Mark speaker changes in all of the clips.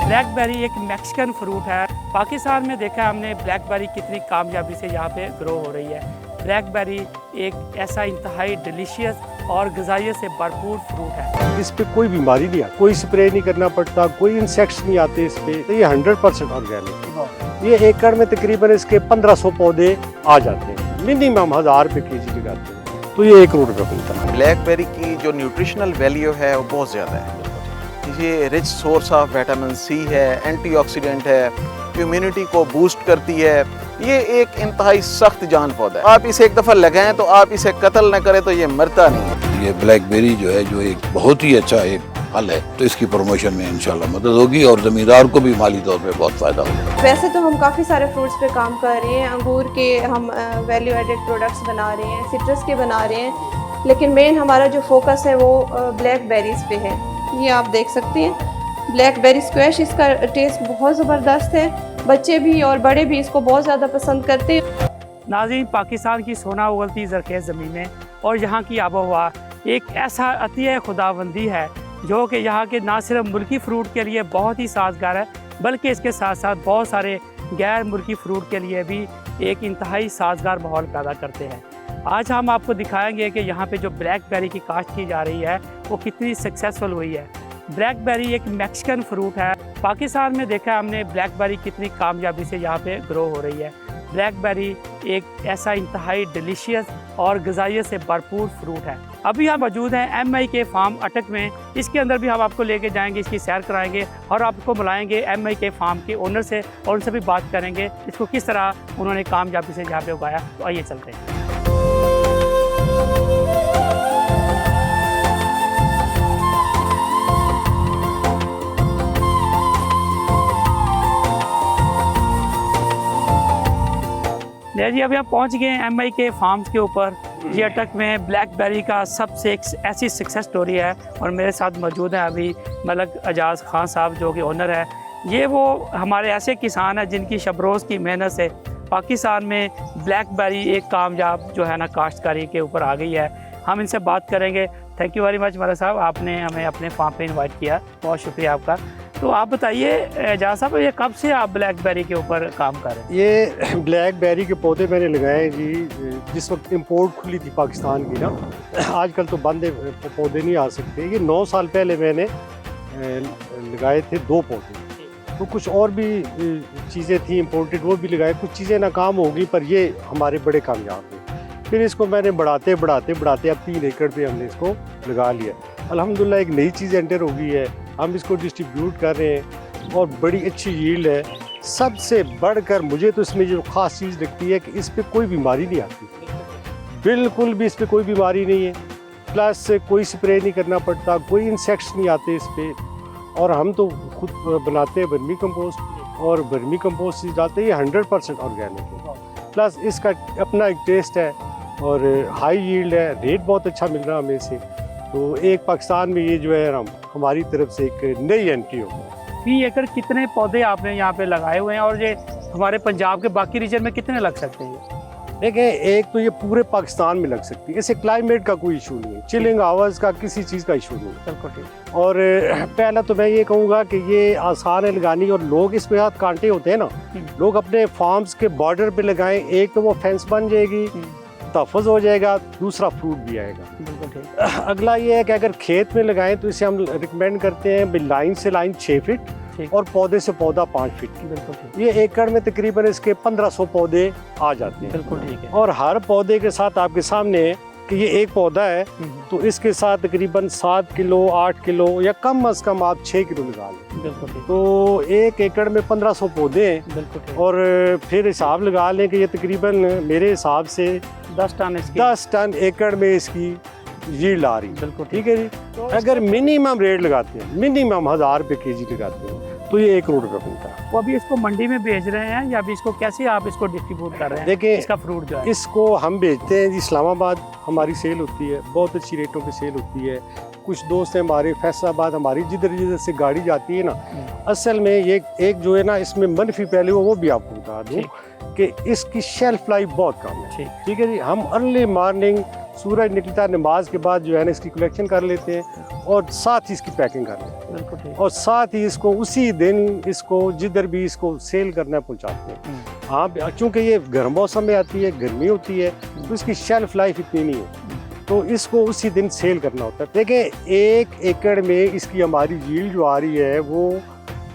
Speaker 1: Blackberry एक Mexican fruit है। पाकिस्तान में देखा हमने ब्लैकबेरी कितनी कामयाबी से यहाँ पे ग्रो हो रही है। ब्लैकबेरी एक ऐसा इंतहाई डिलीशियस और ग़िज़ाइयत से भरपूर फ्रूट है।
Speaker 2: इस पे कोई बीमारी नहीं आती, कोई स्प्रे नहीं करना पड़ता, कोई इंसेक्ट्स नहीं आते इस पे। तो ये 100% ऑर्गेनिक है। ये एकड़ में तकरीबन इसके 1500 पौधे आ जाते हैं, मिनिमम 1000 रुपये केजी लगाते हैं, तो ये 1 करोड़ रुपये बनता है।
Speaker 3: ब्लैकबेरी की जो न्यूट्रिशनल वैल्यू है वो बहुत ज़्यादा है। ये rich source of vitamin C है, एंटीऑक्सीडेंट है, इम्यूनिटी को बूस्ट करती है। ये एक इंतहाई सख्त जान पौधा है। आप इसे एक दफ़ा लगाएं तो आप इसे कत्ल न करें तो ये मरता नहीं है।
Speaker 4: ये ब्लैकबेरी जो है जो एक बहुत ही अच्छा एक फल है, तो इसकी प्रमोशन में इंशाल्लाह मदद होगी और ज़मींदार को भी माली तौर पे बहुत फ़ायदा होगा।
Speaker 5: वैसे तो हम काफ़ी सारे फ्रूट्स पे काम कर रहे हैं। अंगूर के हम वैल्यू एडेड प्रोडक्ट्स बना रहे हैं, सिट्रस के बना रहे हैं, लेकिन मेन हमारा जो फोकस है वो ब्लैकबेरीज़ पे है। ये आप देख सकते हैं ब्लैकबेरी स्क्वैश, इसका टेस्ट बहुत ज़बरदस्त है। बच्चे भी और बड़े भी इसको बहुत ज़्यादा पसंद करते हैं।
Speaker 1: नाज़रीन, पाकिस्तान की सोना उगलती ज़रख़ेज़ ज़मीनें और यहाँ की आबो हवा एक ऐसा अतिया खुदाबंदी है जो कि यहाँ के ना सिर्फ मुल्की फ़्रूट के लिए बहुत ही साजगार है, बल्कि इसके साथ साथ बहुत सारे गैर मुल्की फ़्रूट के लिए भी एक इंतहाई साजगार माहौल पैदा करते हैं। आज हम आपको दिखाएंगे कि यहाँ पे जो ब्लैकबेरी की काश्त की जा रही है वो कितनी सक्सेसफुल हुई है। ब्लैकबेरी एक मैक्सिकन फ्रूट है। पाकिस्तान में देखा हमने ब्लैकबेरी कितनी कामयाबी से यहाँ पे ग्रो हो रही है। ब्लैकबेरी एक ऐसा इंतहाई डिलीशियस और ग़िज़ाइयत से भरपूर फ्रूट है। अभी हम मौजूद हैं MI के फार्म अटक में। इसके अंदर भी हम आपको लेके जाएंगे, इसकी सैर कराएंगे और आपको बुलाएंगे MI के फार्म के ओनर से और उनसे भी बात करेंगे इसको किस तरह उन्होंने कामयाबी से यहाँ पे उगाया। तो आइए चलते हैं। जी अभी हम पहुंच गए हैं MI के फार्म्स के ऊपर। ये अटक में ब्लैकबेरी का सबसे एक ऐसी सक्सेस स्टोरी है और मेरे साथ मौजूद हैं अभी मलक एजाज खान साहब जो कि ओनर है। ये वो हमारे ऐसे किसान हैं जिनकी शबरोज़ की मेहनत से पाकिस्तान में ब्लैकबेरी एक कामयाब जो है ना काश्तकारी के ऊपर आ गई है। हम इनसे बात करेंगे। Thank you very much Malak sahab, आपने हमें अपने फार्म पे इनवाइट किया, बहुत शुक्रिया आपका। तो आप बताइए एजाज साहब, ये कब से आप ब्लैकबेरी के ऊपर काम कर रहे हैं?
Speaker 2: ये ब्लैकबेरी के पौधे मैंने लगाए जी जिस वक्त इंपोर्ट खुली थी पाकिस्तान की ना। आजकल तो बंद पौधे नहीं आ सकते। ये 9 साल पहले मैंने लगाए थे 2 पौधे। तो कुछ और भी चीज़ें थी इंपोर्टेड, वो भी लगाए। कुछ चीज़ें नाकाम हो गई पर ये हमारे बड़े कामयाब थे। फिर इसको मैंने बढ़ाते अब 3 एकड़ पे हमने इसको लगा लिया। अल्हम्दुलिल्लाह एक नई चीज़ एंटर हो गई है। हम इसको डिस्ट्रीब्यूट कर रहे हैं और बड़ी अच्छी यील्ड है। सबसे बढ़कर मुझे तो इसमें जो ख़ास चीज़ लगती है कि इस पर कोई बीमारी नहीं आती, बिल्कुल भी इस पर कोई बीमारी नहीं है। प्लस कोई स्प्रे नहीं करना पड़ता, कोई इंसेक्ट्स नहीं आते इस पर। और हम तो खुद बनाते हैं वर्मी कंपोस्ट, और वर्मी कंपोस्ट से डालते हैं। ये 100% ऑर्गेनिक है। प्लस इसका अपना एक टेस्ट है और हाई यील्ड है। रेट बहुत अच्छा मिल रहा है हमें से। तो एक पाकिस्तान में ये जो है हमारी तरफ से एक नई एंट्री हो गई।
Speaker 1: 3 एकड़ कितने पौधे आपने यहाँ पे लगाए हुए हैं और ये हमारे पंजाब के बाकी रीजन में कितने लग सकते हैं?
Speaker 2: देखें, एक तो ये पूरे पाकिस्तान में लग सकती है। इसे क्लाइमेट का कोई इशू नहीं है, चिलिंग आवर्स का किसी चीज़ का इशू नहीं है।
Speaker 1: बिल्कुल ठीक।
Speaker 2: और पहला तो मैं ये कहूँगा कि ये आसान है लगानी। और लोग इसमें हाथ कांटे होते हैं ना, लोग अपने फार्म्स के बॉर्डर पे लगाएं। एक तो वो फेंस बन जाएगी, तहफ़्फ़ुज़ हो जाएगा, दूसरा फ्रूट भी आएगा।
Speaker 1: बिल्कुल ठीक।
Speaker 2: अगला ये है कि अगर खेत में लगाएं तो इसे हम रिकमेंड करते हैं लाइन से लाइन 6 फीट और पौधे से पौधा 5 फीट।
Speaker 1: बिल्कुल ठीक।
Speaker 2: ये एकड़ में तकरीबन इसके 1500 पौधे आ जाते हैं।
Speaker 1: बिल्कुल ठीक है।
Speaker 2: और हर पौधे के साथ आपके सामने है कि ये एक पौधा है तो इसके साथ तकरीबन 7 किलो 8 किलो या कम अज़ कम आप 6 किलो लगा लें।
Speaker 1: बिल्कुल ठीक।
Speaker 2: तो 1 एकड़ में 1500 पौधे हैं।
Speaker 1: बिल्कुल ठीक।
Speaker 2: और फिर हिसाब लगा लें कि ये तकरीबन मेरे हिसाब से
Speaker 1: 10 टन इसकी
Speaker 2: 10 टन एकड़ में इसकी यील्ड आ रही है।
Speaker 1: बिल्कुल
Speaker 2: ठीक है जी। तो अगर मिनिमम रेट लगाते हैं, मिनिमम 1000 रुपये केजी लगाते हैं, तो ये 1 करोड़ रुपये बनता है।
Speaker 1: वो अभी इसको मंडी में बेच रहे हैं या अभी इसको कैसे आप इसको डिस्ट्रीब्यूट कर रहे हैं?
Speaker 2: देखिए,
Speaker 1: इसका फ्रूट जो है
Speaker 2: इसको हम बेचते हैं जी इस्लामाबाद, हमारी सेल होती है, बहुत अच्छी रेटों पे सेल होती है। कुछ दोस्त हैं हमारे फैसलाबाद, हमारी जिधर से गाड़ी जाती है ना, असल में ये एक जो है ना इसमें मनफी पहले वो भी आपको बता दूँ कि इसकी शेल्फ लाइफ बहुत कम है। ठीक है जी। हम अर्ली मॉर्निंग सूरज निकलता है नमाज के बाद जो है ना इसकी कलेक्शन कर लेते हैं और साथ ही इसकी पैकिंग कर लेते हैं
Speaker 1: बिल्कुल ठीक।
Speaker 2: और साथ ही इसको उसी दिन इसको जिधर भी इसको सेल करना है पहुँचाते हैं। हाँ, चूँकि ये गर्म मौसम में आती है, गर्मी होती है, तो इसकी शेल्फ लाइफ इतनी नहीं है, तो इसको उसी दिन सेल करना होता है। देखिए 1 एकड़ में इसकी हमारी यील्ड जो आ रही है वो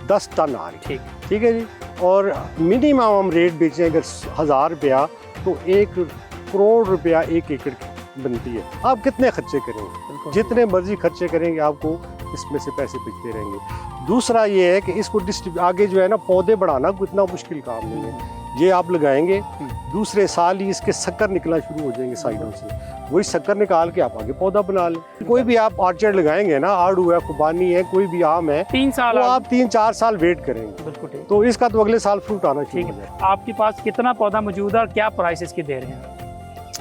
Speaker 2: 10 टन आ रही है। ठीक है जी। और मिनिमम हम रेट बेचें अगर 1000 रुपया तो 1 करोड़ रुपया 1 एकड़ की बनती है। आप कितने खर्चे करेंगे? जितने मर्जी खर्चे करेंगे आपको इसमें से पैसे बिकते रहेंगे। दूसरा ये है कि इसको आगे जो है ना पौधे बढ़ाना कोई इतना मुश्किल काम नहीं है। ये आप लगाएंगे, दूसरे साल ही इसके शक्कर निकलना शुरू हो जाएंगे साइडों से, वही शक्कर निकाल के आप आगे पौधा बना लें। कोई भी आप ऑर्चर्ड लगाएंगे ना, आड़ू है, खुबानी है, कोई भी आम है,
Speaker 1: 3 साल
Speaker 2: तो आप 3-4 साल वेट करेंगे,
Speaker 1: बिल्कुल ठीक।
Speaker 2: तो इसका तो अगले साल फ्रूट आना
Speaker 1: ठीक
Speaker 2: शुरू हो
Speaker 1: है।
Speaker 2: जाएगा।
Speaker 1: आपके पास कितना पौधा मौजूद है और क्या प्राइस इसकी दे रहे हैं?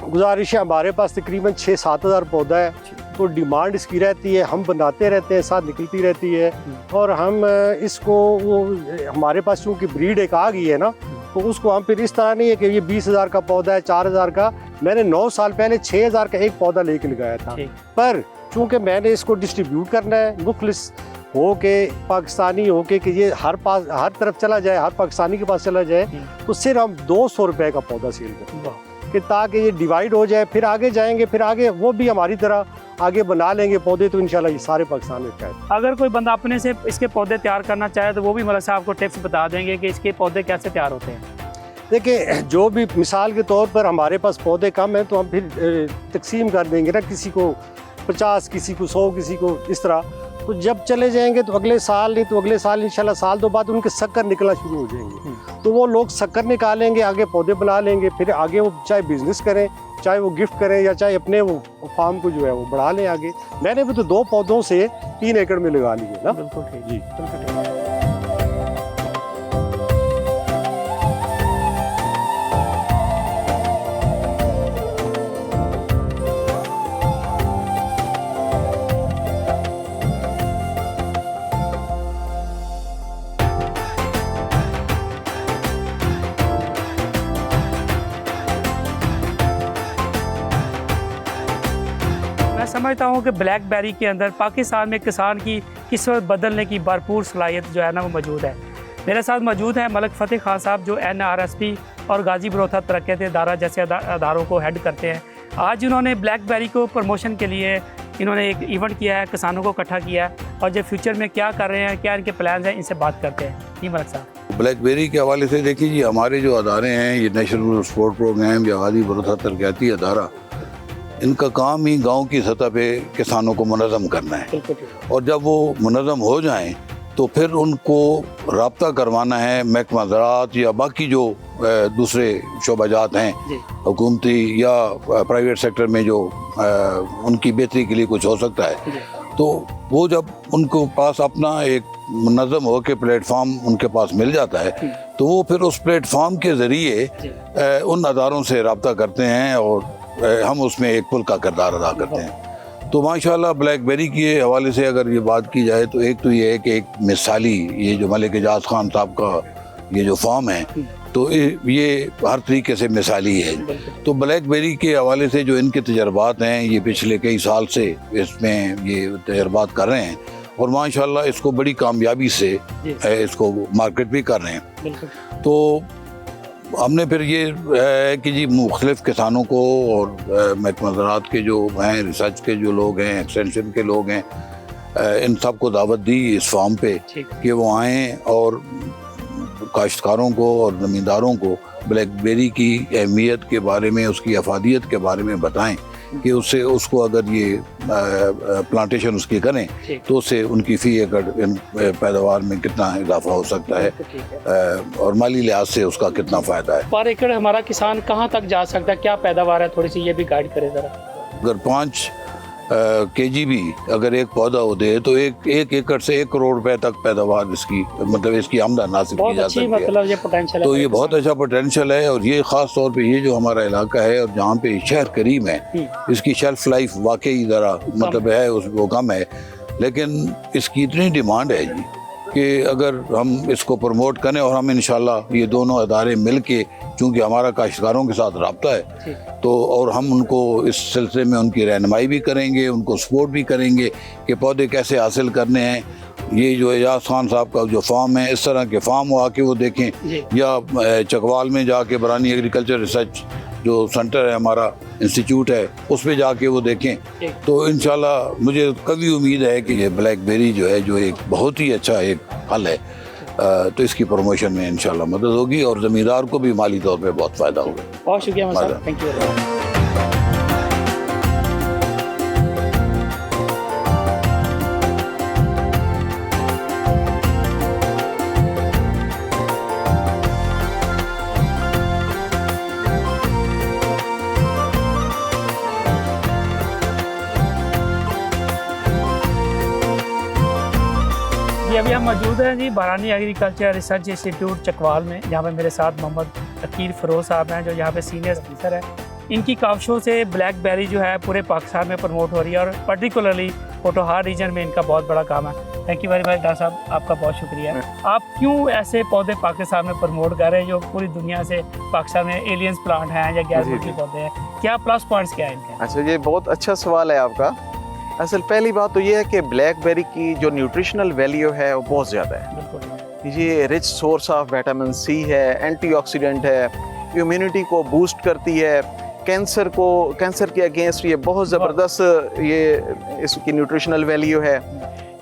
Speaker 2: गुजारिश है, हमारे पास तकरीबन 6-7 हज़ार पौधा है, तो डिमांड इसकी रहती है, हम बनाते रहते हैं, साथ निकलती रहती है। और हम इसको वो हमारे पास चूँकि ब्रीड एक आ गई है ना, तो उसको हम फिर इस तरह नहीं है कि ये 20,000 का पौधा है, 4,000 का। मैंने 9 साल पहले 6,000 का एक पौधा लेके लगाया था, पर चूँकि मैंने इसको डिस्ट्रीब्यूट करना है मुखलिस हो के, पाकिस्तानी हो के, कि ये हर तरफ चला जाए, हर पाकिस्तानी के पास चला जाए, तो सिर्फ हम 200 रुपये का पौधा सेल करेंगे कि ताकि ये डिवाइड हो जाए, फिर आगे जाएंगे, फिर आगे वो भी हमारी तरह आगे बना लेंगे पौधे, तो इंशाल्लाह ये सारे पाकिस्तान में फैल।
Speaker 1: अगर कोई बंदा अपने से इसके पौधे तैयार करना चाहे तो वो भी मलक साहब आपको टिप्स बता देंगे कि इसके पौधे कैसे तैयार होते हैं।
Speaker 2: देखिए, जो भी मिसाल के तौर पर हमारे पास पौधे कम हैं तो हम फिर तकसीम कर देंगे ना, किसी को 50, किसी को 100, किसी को इस तरह। तो जब चले जाएंगे तो अगले साल, नहीं तो अगले साल इंशाल्लाह साल 2 बाद उनके शक्कर निकलना शुरू हो जाएंगे, तो वो लोग शक्कर निकालेंगे, आगे पौधे बना लेंगे, फिर आगे वो चाहे बिजनेस करें, चाहे वो गिफ्ट करें, या चाहे अपने वो फार्म को जो है वो बढ़ा लें आगे। मैंने भी तो 2 पौधों से 3 एकड़ में लगा लिए ना।
Speaker 1: बिल्कुल ठीक
Speaker 2: जी।
Speaker 1: मैं समझता हूँ कि ब्लैकबेरी के अंदर पाकिस्तान में किसान की किस्मत बदलने की भरपूर सलाहियत जो है ना वो मौजूद है। मेरे साथ मौजूद है मलिक फ़तेह खान साहब, जो NRSP और गाजी बरोथा तरक्यात इदारा जैसे अदारों को हेड करते हैं। आज इन्होंने ब्लैकबेरी को प्रमोशन के लिए इन्होंने एक इवेंट किया है, किसानों को इकट्ठा किया है, और जो फ्यूचर में क्या कर रहे हैं, क्या इनके प्लान्स हैं, इनसे बात करते हैं। जी मलिक साहब।
Speaker 4: ब्लैकबेरी के हवाले से देखिए जी, हमारे जो अदारे हैं, ये नेशनल स्पोर्ट प्रोग्राम या गाजी बरोथा तरक्याती अदारा, इनका काम ही गांव की सतह पे किसानों को मुनज़्ज़म करना है, और जब वो मुनज़्ज़म हो जाएं तो फिर उनको राब्ता करवाना है महकमा ज़राअत या बाकी जो दूसरे शोबाजात हैं हुकूमती या प्राइवेट सेक्टर में जो उनकी बेहतरी के लिए कुछ हो सकता है, तो वो जब उनको पास अपना एक मुनज़्ज़म हो के प्लेटफॉर्म उनके पास मिल जाता है, तो वो फिर उस प्लेटफॉर्म के ज़रिए उन अदारों से राब्ता करते हैं और हम उसमें एक पुल का किरदार अदा करते हैं। तो माशाल्लाह ब्लैकबेरी के हवाले से अगर ये बात की जाए तो एक तो ये है कि एक मिसाली, ये जो मलिक एजाज खान साहब का ये जो फॉर्म है, तो ये हर तरीके से मिसाली है। तो ब्लैकबेरी के हवाले से जो इनके तजर्बात हैं, ये पिछले कई साल से इसमें ये तजर्बात कर रहे हैं, और माशाल्लाह इसको बड़ी कामयाबी से इसको मार्केट भी कर रहे हैं। तो हमने फिर ये है कि जी मुख्तलिफ़ किसानों को और महकमा ज़राअत के जो हैं, रिसर्च के जो लोग हैं, एक्सटेंशन के लोग हैं, इन सब को दावत दी इस फॉर्म पे कि वो आएँ और काश्तकारों को और ज़मींदारों को ब्लैकबेरी की अहमियत के बारे में, उसकी अफादियत के बारे में बताएं कि उससे उसको अगर ये प्लांटेशन उसकी करें तो उससे उनकी फ़ी एकड़ पैदावार में कितना इजाफा हो सकता है और माली लिहाज से उसका कितना फ़ायदा है।
Speaker 1: पर एकड़ हमारा किसान कहाँ तक जा सकता है, क्या पैदावार है, थोड़ी सी ये भी गाइड करें ज़रा।
Speaker 4: अगर 5 kg भी अगर एक पौधा हो दे तो एक एकड़ से 1 करोड़ रुपए तक पैदावार इसकी, मतलब इसकी आमदन हासिल की जा सकती है।
Speaker 1: मतलब ये पोटेंशियल है,
Speaker 4: तो ये बहुत अच्छा पोटेंशियल है, और ये ख़ास तौर पे ये जो हमारा इलाका है और जहाँ पे शहर करीब है, इसकी शेल्फ लाइफ वाकई ज़रा मतलब है वो कम है, लेकिन इसकी इतनी डिमांड है जी कि अगर हम इसको प्रमोट करें और हम इंशाल्लाह ये दोनों अदारे मिल के, चूँकि हमारा काश्तकारों के साथ रब्ता है, तो और हम उनको इस सिलसिले में उनकी रहनुमाई भी करेंगे, उनको सपोर्ट भी करेंगे कि पौधे कैसे हासिल करने हैं। ये जो एजाज खान साहब का जो फार्म है, इस तरह के फार्म हो आके वो देखें, या चकवाल में जाके बरानी एग्रीकल्चर रिसर्च जो सेंटर है हमारा, इंस्टीट्यूट है, उस पे जाके वो देखें। तो इंशाल्लाह मुझे कभी उम्मीद है कि ये ब्लैकबेरी जो है, जो एक बहुत ही अच्छा एक फल है, तो इसकी प्रमोशन में इंशाल्लाह मदद होगी और ज़मींदार को भी माली तौर पे बहुत फ़ायदा होगा।
Speaker 1: बहुत शुक्रिया साहब, थैंक यू। जी अभी हम मौजूद हैं जी बरानी एग्रीकल्चर रिसर्च इंस्टीट्यूट चकवाल में, जहाँ पे मेरे साथ मोहम्मद अकील फ़रोज़ साहब हैं जो यहाँ पे सीनियर ऑफिसर है। इनकी काविशों से ब्लैकबेरी जो है पूरे पाकिस्तान में प्रमोट हो रही है और पर्टिकुलरली पोटोहार रीजन में इनका बहुत बड़ा काम है। Thank you very much doctor साहब, आपका बहुत शुक्रिया। आप क्यों ऐसे पौधे पाकिस्तान में प्रमोट कर रहे हैं जो पूरी दुनिया से पाकिस्तान में एलियंस प्लांट हैं या गैस के पौधे हैं, क्या प्लस पॉइंट्स क्या है इनके?
Speaker 3: अच्छा, ये बहुत अच्छा सवाल है आपका। असल पहली बात तो ये है कि ब्लैकबेरी की जो न्यूट्रिशनल वैल्यू है वो बहुत ज़्यादा है। ये rich source of vitamin C है, एंटीऑक्सीडेंट है, इम्यूनिटी को बूस्ट करती है, कैंसर के अगेंस्ट ये बहुत ज़बरदस्त ये इसकी न्यूट्रिशनल वैल्यू है।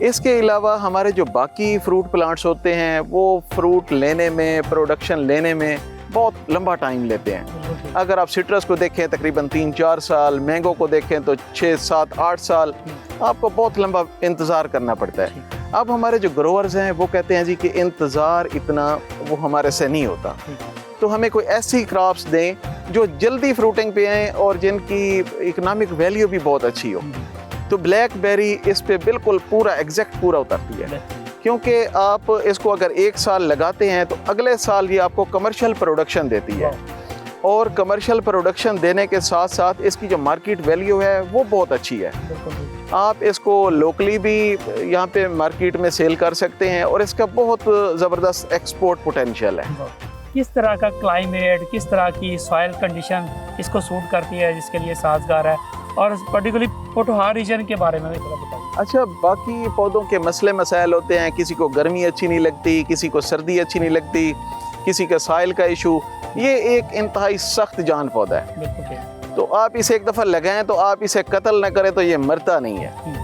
Speaker 3: इसके अलावा हमारे जो बाकी फ्रूट प्लांट्स होते हैं वो फ्रूट लेने में, प्रोडक्शन लेने में बहुत लंबा टाइम लेते हैं। अगर आप सिट्रस को देखें तकरीबन 3-4 साल, मैंगो को देखें तो 6-7-8 साल, आपको बहुत लंबा इंतज़ार करना पड़ता है। अब हमारे जो ग्रोवर्स हैं वो कहते हैं जी कि इंतज़ार इतना वो हमारे से नहीं होता, तो हमें कोई ऐसी क्रॉप्स दें जो जल्दी फ्रूटिंग पे आएँ और जिनकी इकनॉमिक वैल्यू भी बहुत अच्छी हो। तो ब्लैकबेरी इस पे बिल्कुल पूरा एग्जैक्ट पूरा उतरती है, क्योंकि आप इसको अगर 1 साल लगाते हैं तो अगले साल ये आपको कमर्शियल प्रोडक्शन देती है, और कमर्शियल प्रोडक्शन देने के साथ साथ इसकी जो मार्केट वैल्यू है वो बहुत अच्छी है। आप इसको लोकली भी यहाँ पे मार्केट में सेल कर सकते हैं और इसका बहुत ज़बरदस्त एक्सपोर्ट पोटेंशियल है।
Speaker 1: किस तरह का क्लाइमेट, किस तरह की सॉइल कंडीशन इसको सूट करती है जिसके लिए साजगार है, और पर्टिकुलरली पोटोहार रीजन के बारे में भी थोड़ा बताइए।
Speaker 3: अच्छा, बाकी पौधों के मसले मसाइल होते हैं, किसी को गर्मी अच्छी नहीं लगती, किसी को सर्दी अच्छी नहीं लगती, किसी का सॉइल का इशू। ये एक इंतहाई सख्त जान पौधा है, तो आप इसे एक दफ़ा लगाएं तो आप इसे कत्ल न करें तो ये मरता नहीं है।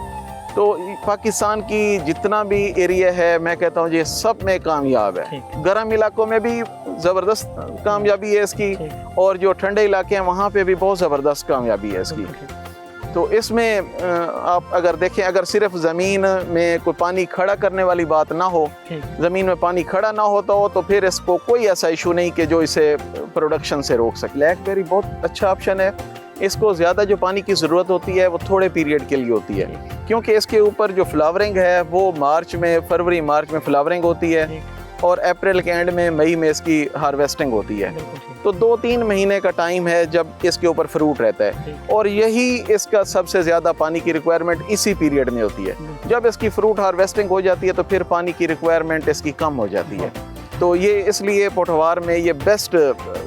Speaker 3: तो पाकिस्तान की जितना भी एरिया है, मैं कहता हूँ ये सब में कामयाब है। गर्म इलाकों में भी ज़बरदस्त कामयाबी है इसकी, और जो ठंडे इलाके हैं वहाँ पे भी बहुत ज़बरदस्त कामयाबी है इसकी। तो इसमें आप अगर देखें, अगर सिर्फ ज़मीन में कोई पानी खड़ा करने वाली बात ना हो, ज़मीन में पानी खड़ा ना होता हो, तो फिर इसको कोई ऐसा इशू नहीं कि जो इसे प्रोडक्शन से रोक सके। ब्लैकबेरी बहुत अच्छा ऑप्शन है। इसको ज़्यादा जो पानी की ज़रूरत होती है वो थोड़े पीरियड के लिए होती है, क्योंकि इसके ऊपर जो फ्लावरिंग है वो फरवरी मार्च में फ्लावरिंग होती है, और अप्रैल के एंड में, मई में इसकी हार्वेस्टिंग होती है। तो 2-3 महीने का टाइम है जब इसके ऊपर फ्रूट रहता है, और यही इसका सबसे ज़्यादा पानी की रिक्वायरमेंट इसी पीरियड में होती है। जब इसकी फ्रूट हार्वेस्टिंग हो जाती है तो फिर पानी की रिक्वायरमेंट इसकी कम हो जाती है। तो ये इसलिए पोटोहार में ये बेस्ट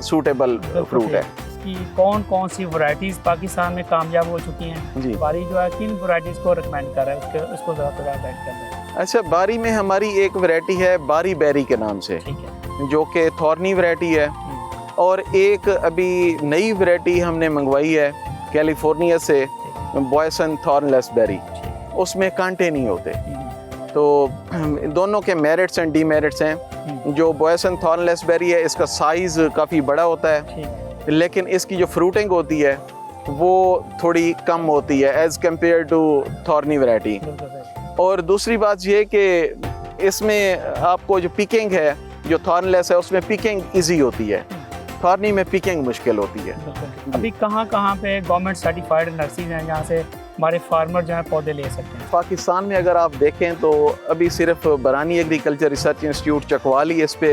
Speaker 3: सूटेबल फ्रूट है।
Speaker 1: कि कौन कौन सी वैरायटीज़ पाकिस्तान में कामयाब हो चुकी हैं जी, बारी जो है किन वैरायटीज़ को रिकमेंड कर रहा है उसको ज़रा थोड़ा गाइड कर दें।
Speaker 3: अच्छा, बारी में हमारी एक वैरायटी है बारी बेरी के नाम से, जो कि थॉर्नी वैरायटी है, और एक अभी नई वैरायटी हमने मंगवाई है कैलिफोर्निया से, बॉयसन थॉर्नलेस बेरी। उसमें कांटे नहीं होते। तो दोनों के मेरिट्स एंड डीमेरिट्स हैं। जो बॉयसन थॉर्नलेस बेरी है इसका साइज़ काफ़ी बड़ा होता है, लेकिन इसकी जो फ्रूटिंग होती है वो थोड़ी कम होती है as compare to thorny variety. और दूसरी बात ये कि इसमें आपको जो पिकिंग है, जो थॉर्नलेस है उसमें पिकिंग इजी होती है, थॉर्नी में पिकिंग मुश्किल होती है।
Speaker 1: अभी कहाँ पे गवर्नमेंट सर्टिफाइड नर्सरीज हैं जहाँ से हमारे फार्मर जो है पौधे ले सकते हैं?
Speaker 3: पाकिस्तान में अगर आप देखें तो अभी सिर्फ बरानी एग्रीकल्चर रिसर्च इंस्टीट्यूट चकवाल ही इस पे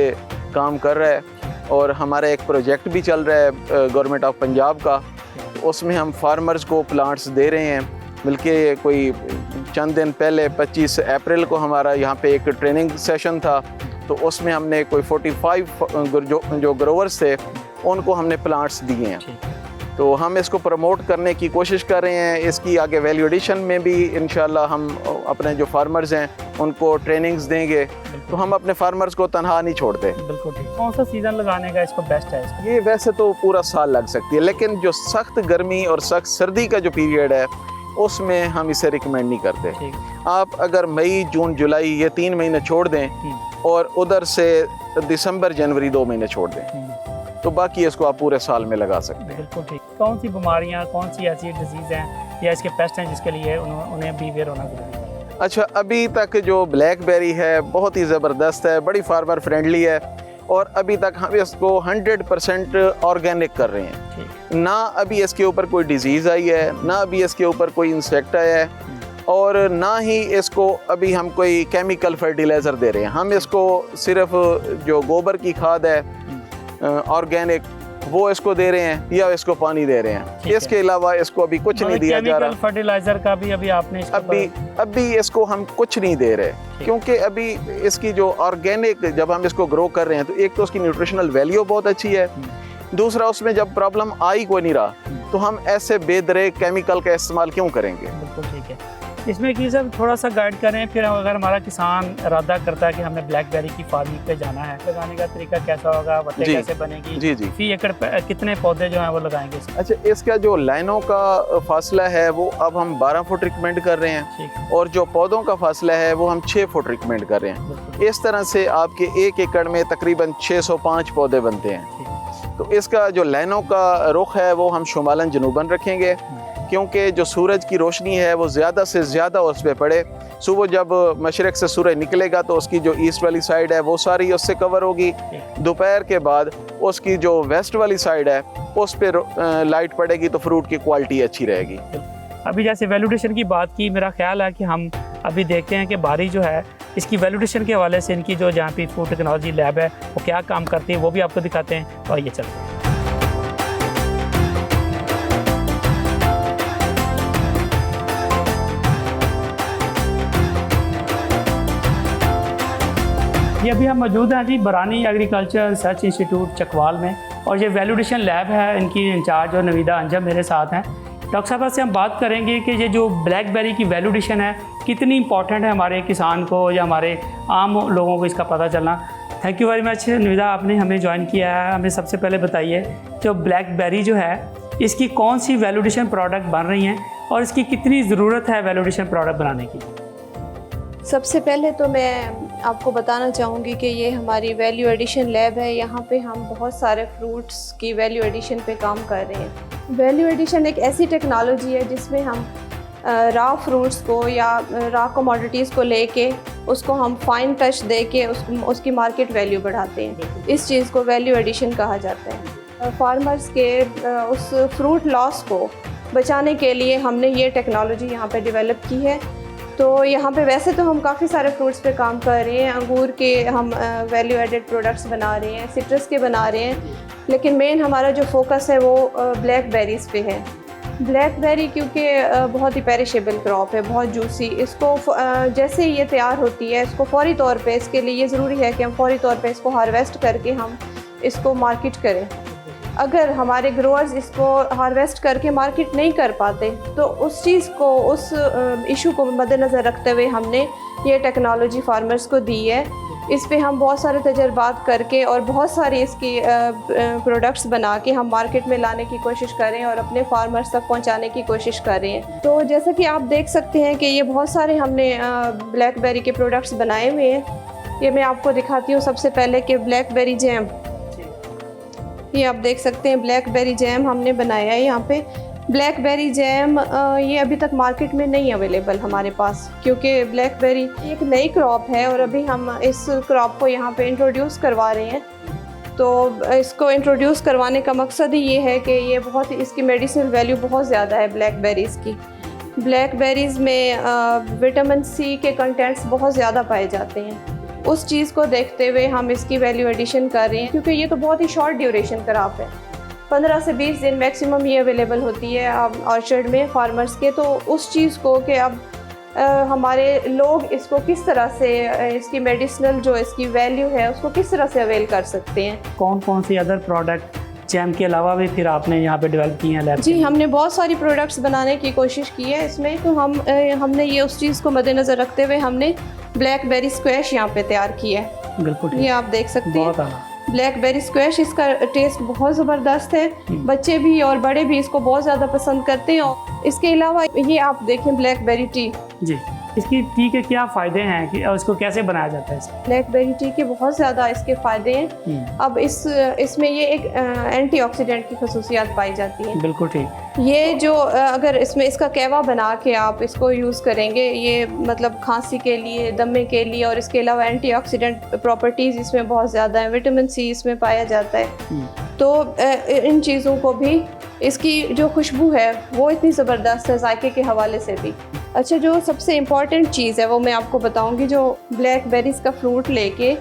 Speaker 3: काम कर रहा है, और हमारा एक प्रोजेक्ट भी चल रहा है गवर्नमेंट ऑफ पंजाब का। उसमें हम फार्मर्स को प्लांट्स दे रहे हैं, बल्कि कोई चंद दिन पहले 25 अप्रैल को हमारा यहाँ पे एक ट्रेनिंग सेशन था, तो उसमें हमने कोई 45 जो ग्रोवर्स थे उनको हमने प्लांट्स दिए हैं। तो हम इसको प्रमोट करने की कोशिश कर रहे हैं। इसकी आगे वैल्यू एडिशन में भी इंशाल्लाह हम अपने जो फार्मर्स हैं उनको ट्रेनिंग्स देंगे, तो हम अपने फार्मर्स को तनहा नहीं छोड़ते।
Speaker 1: बिल्कुल ठीक। कौन सा सीज़न लगाने का इसको बेस्ट है इसको?
Speaker 3: ये वैसे तो पूरा साल लग सकती है, लेकिन जो सख्त गर्मी और सख्त सर्दी का जो पीरियड है उसमें हम इसे रिकमेंड नहीं करते। आप अगर मई, जून, जुलाई ये 3 महीने छोड़ दें और उधर से दिसंबर, जनवरी 2 महीने छोड़ दें, तो बाकी इसको आप पूरे साल में लगा सकते हैं।
Speaker 1: बिल्कुल ठीक। कौन सी बीमारियां, कौन सी ऐसी डिजीज़ हैं या इसके पेस्ट हैं जिसके लिए उन्हें बी अवेयर होना जरूरी है?
Speaker 3: अच्छा, अभी तक जो ब्लैकबेरी है बहुत ही ज़बरदस्त है, बड़ी फार्मर फ्रेंडली है और अभी तक हम इसको 100% ऑर्गेनिक कर रहे हैं। ना अभी इसके ऊपर कोई डिजीज़ आई है, ना अभी इसके ऊपर कोई इंसेक्ट आया है और ना ही इसको अभी हम कोई केमिकल फर्टिलाइज़र दे रहे हैं। हम इसको सिर्फ जो गोबर की खाद है ऑर्गेनिक वो इसको दे रहे हैं या इसको पानी दे रहे हैं। इसके अलावा इसको अभी कुछ नहीं दिया जा रहा।
Speaker 1: फर्टिलाइजर का भी अभी आपने
Speaker 3: अभी इसको हम कुछ नहीं दे रहे, क्योंकि अभी इसकी जो ऑर्गेनिक जब हम इसको ग्रो कर रहे हैं तो एक तो उसकी न्यूट्रिशनल वैल्यू बहुत अच्छी है, दूसरा उसमें जब प्रॉब्लम आई कोई नहीं रहा तो हम ऐसे बेदरे केमिकल का इस्तेमाल क्यों करेंगे।
Speaker 1: बिल्कुल ठीक है। इसमें कि सर थोड़ा सा गाइड करें, फिर अगर हमारा किसान इरादा करता है कि हमें ब्लैकबेरी की फार्मिंग पे जाना है, लगाने का तरीका कैसा होगा, वट्टे कैसे बनेगी? जी जी। फी एकड़ कितने पौधे जो हैं वो लगाएंगे? अच्छा,
Speaker 3: इसका जो लाइनों का फासला है वो अब हम 12 फुट रिकमेंड कर रहे हैं और जो पौधों का फासला है वो हम 6 फुट रिकमेंड कर रहे हैं। इस तरह से आपके 1 एकड़ में तकरीबन 605 पौधे बनते हैं। तो इसका जो लाइनों का रुख है वो हम शुमालन जनूबन रखेंगे, क्योंकि जो सूरज की रोशनी है वो ज़्यादा से ज़्यादा उस पर पड़े। सुबह जब मशरक़ से सूरज निकलेगा तो उसकी जो ईस्ट वाली साइड है वो सारी उससे कवर होगी। दोपहर के बाद उसकी जो वेस्ट वाली साइड है उस पर लाइट पड़ेगी तो फ्रूट की क्वालिटी अच्छी रहेगी।
Speaker 1: अभी जैसे वैल्यूडेशन की बात की, मेरा ख्याल है कि हम अभी देखते हैं कि बारी जो है इसकी वैल्यूडेशन के हवाले से इनकी जो जहाँ पे फूड टेक्नोलॉजी लैब है वो क्या काम करती है वो भी आपको दिखाते हैं। और ये चलते हैं। ये अभी हम मौजूद हैं जी बरानी एग्रीकल्चर रिसर्च इंस्टीट्यूट चकवाल में, और ये वैल्यूडेशन लैब है, इनकी इंचार्ज और नवीदा अंजम मेरे साथ हैं। डॉक्टर साहब से हम बात करेंगे कि ये जो ब्लैकबेरी की वैल्यूडेशन है कितनी इंपॉर्टेंट है हमारे किसान को या हमारे आम लोगों को इसका पता चलना। Thank you very much Navida, आपने हमें ज्वाइन किया है। हमें सबसे पहले बताइए जो ब्लैकबेरी जो है इसकी कौन सी वैल्यूडेशन प्रोडक्ट बन रही हैं और इसकी कितनी ज़रूरत है वैल्यूडेशन प्रोडक्ट बनाने की?
Speaker 5: सबसे पहले तो मैं आपको बताना चाहूँगी कि ये हमारी वैल्यू एडिशन लैब है। यहाँ पे हम बहुत सारे फ्रूट्स की वैल्यू एडिशन पे काम कर रहे हैं। वैल्यू एडिशन एक ऐसी टेक्नोलॉजी है जिसमें हम रॉ फ्रूट्स को या रॉ कमोडिटीज़ को लेके उसको हम फाइन टच दे के उसकी मार्केट वैल्यू बढ़ाते हैं। इस चीज़ को वैल्यू एडिशन कहा जाता है। फार्मर्स के उस फ्रूट लॉस को बचाने के लिए हमने ये टेक्नोलॉजी यहाँ पे डेवलप की है। तो यहाँ पे वैसे तो हम काफ़ी सारे फ्रूट्स पे काम कर रहे हैं। अंगूर के हम वैल्यू एडेड प्रोडक्ट्स बना रहे हैं, सिट्रस के बना रहे हैं, लेकिन मेन हमारा जो फोकस है वो ब्लैकबेरीज़ पे है। ब्लैकबेरी क्योंकि बहुत ही पेरिशेबल क्रॉप है, बहुत जूसी। इसको जैसे ही ये तैयार होती है इसको फौरी तौर पे, इसके लिए ये ज़रूरी है कि हम फौरी तौर पे इसको हार्वेस्ट करके हम इसको मार्केट करें। अगर हमारे ग्रोअर्स इसको हार्वेस्ट करके मार्केट नहीं कर पाते तो उस चीज़ को, उस इशू को मद्देनज़र रखते हुए हमने ये टेक्नोलॉजी फार्मर्स को दी है। इस पे हम बहुत सारे तजर्बात करके और बहुत सारी इसकी प्रोडक्ट्स बना के हम मार्केट में लाने की कोशिश कर रहे हैं और अपने फार्मर्स तक पहुंचाने की कोशिश कर रहे हैं। तो जैसा कि आप देख सकते हैं कि ये बहुत सारे हमने ब्लैकबेरी के प्रोडक्ट्स बनाए हुए हैं। ये मैं आपको दिखाती हूँ सबसे पहले कि ब्लैकबेरी जैम, ये आप देख सकते हैं ब्लैकबेरी जैम हमने बनाया है। यहाँ पे ब्लैकबेरी जैम ये अभी तक मार्केट में नहीं अवेलेबल हमारे पास, क्योंकि ब्लैकबेरी एक नई क्रॉप है और अभी हम इस क्रॉप को यहाँ पे इंट्रोड्यूस करवा रहे हैं। तो इसको इंट्रोड्यूस करवाने का मकसद ही ये है कि ये बहुत ही, इसकी मेडिसिनल वैल्यू बहुत ज़्यादा है ब्लैकबेरीज़ की। ब्लैकबेरीज़ में विटामिन सी के कंटेंट्स बहुत ज़्यादा पाए जाते हैं। उस चीज़ को देखते हुए हम इसकी वैल्यू एडिशन कर रहे हैं, क्योंकि ये तो बहुत ही शॉर्ट ड्यूरेशन क्रॉप है, 15 से 20 दिन मैक्सिमम ये अवेलेबल होती है ऑर्चर्ड में फार्मर्स के। तो उस चीज़ को कि अब हमारे लोग इसको किस तरह से इसकी मेडिसिनल जो इसकी वैल्यू है उसको किस तरह से अवेल कर सकते हैं।
Speaker 1: कौन कौन सी अदर प्रोडक्ट जैम के अलावा भी फिर आपने यहाँ पे डेवलप किए हैं लैब
Speaker 5: जी, हमने बहुत सारी प्रोडक्ट्स बनाने की कोशिश की है इसमें। तो हमने ये उस चीज़ को मद्देनज़र रखते हुए हमने ब्लैकबेरी स्क्वैश यहाँ पे तैयार किया है।
Speaker 1: बिल्कुल
Speaker 5: ये आप देख सकते हैं,
Speaker 1: बहुत आला।
Speaker 5: ब्लैकबेरी स्क्वैश, इसका टेस्ट बहुत ज़बरदस्त है, बच्चे भी और बड़े भी इसको बहुत ज़्यादा पसंद करते हैं। और इसके अलावा ये आप देखें ब्लैकबेरी टी।
Speaker 1: जी, इसकी टी के क्या फ़ायदे हैं कि और इसको कैसे बनाया जाता है?
Speaker 5: ब्लैकबेरी टी के बहुत ज़्यादा इसके फ़ायदे हैं। अब इसमें ये एक एंटीऑक्सीडेंट की खसूसियात पाई जाती हैं।
Speaker 1: बिल्कुल ठीक।
Speaker 5: ये जो अगर इसमें इसका कहवा बना के आप इसको यूज़ करेंगे, ये मतलब खांसी के लिए, दमे के लिए, और इसके अलावा एंटीऑक्सीडेंट प्रॉपर्टीज़ इसमें बहुत ज़्यादा है, विटामिन सी इसमें पाया जाता है। तो इन चीज़ों को भी, इसकी जो खुशबू है वो इतनी ज़बरदस्त है जायके के हवाले से भी। अच्छा, जो सबसे इम्पॉर्टेंट चीज़ है वो मैं आपको बताऊंगी। जो ब्लैकबेरीज़ का फ्रूट लेके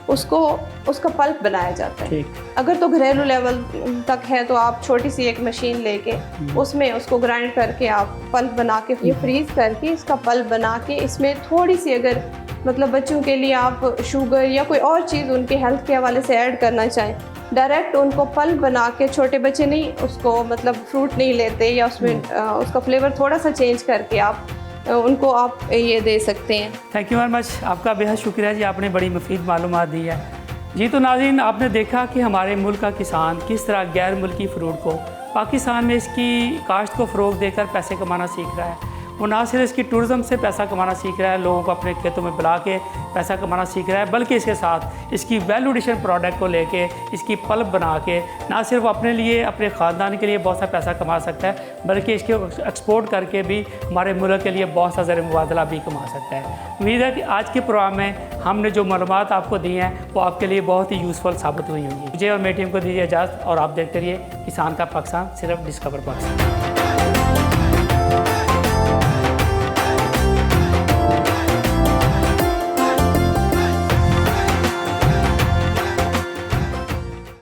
Speaker 5: उसका पल्प बनाया जाता है। अगर तो घरेलू लेवल तक है तो आप छोटी सी एक मशीन लेके उसमें उसको ग्राइंड करके आप पल्प बना के, ये फ्रीज़ करके इसका पल्प बना के, इसमें थोड़ी सी अगर मतलब बच्चों के लिए आप शुगर या कोई और चीज़ उनके हेल्थ के हवाले से ऐड करना चाहें, डायरेक्ट उनको पल्प बना के, छोटे बच्चे नहीं उसको मतलब फ्रूट नहीं लेते, या उसमें उसका फ्लेवर थोड़ा सा चेंज करके आप उनको आप ये दे सकते हैं।
Speaker 1: थैंक यू वेरी मच, आपका बेहद शुक्रिया जी, आपने बड़ी मुफीद मालूमात दी है जी। तो नाज़रीन, आपने देखा कि हमारे मुल्क का किसान किस तरह गैर मुल्की फ्रूट को पाकिस्तान में इसकी काश्त को फ़रोग देकर पैसे कमाना सीख रहा है। वो ना सिर्फ इसकी टूरिज़म से पैसा कमाना सीख रहा है, लोगों को अपने खेतों में बुला के पैसा कमाना सीख रहा है, बल्कि इसके साथ इसकी वैल्यू एडिशन प्रोडक्ट को लेके, इसकी पल्प बना के ना सिर्फ अपने लिए, अपने ख़ानदान के लिए बहुत सा पैसा कमा सकता है, बल्कि इसके एक्सपोर्ट करके भी हमारे मुल्क के लिए बहुत सा ज़र मुबादला भी कमा सकता है। उम्मीद है कि आज के प्रोग्राम में हमने जो मालूमात आपको दी हैं वो आपके लिए बहुत ही यूज़फुल साबित हुई होंगी। मुझे और मेरी टीम को दीजिए इजाज़त, और आप देखते रहिए किसान का पाकिस्तान, सिर्फ डिस्कवर पाकिस्तान।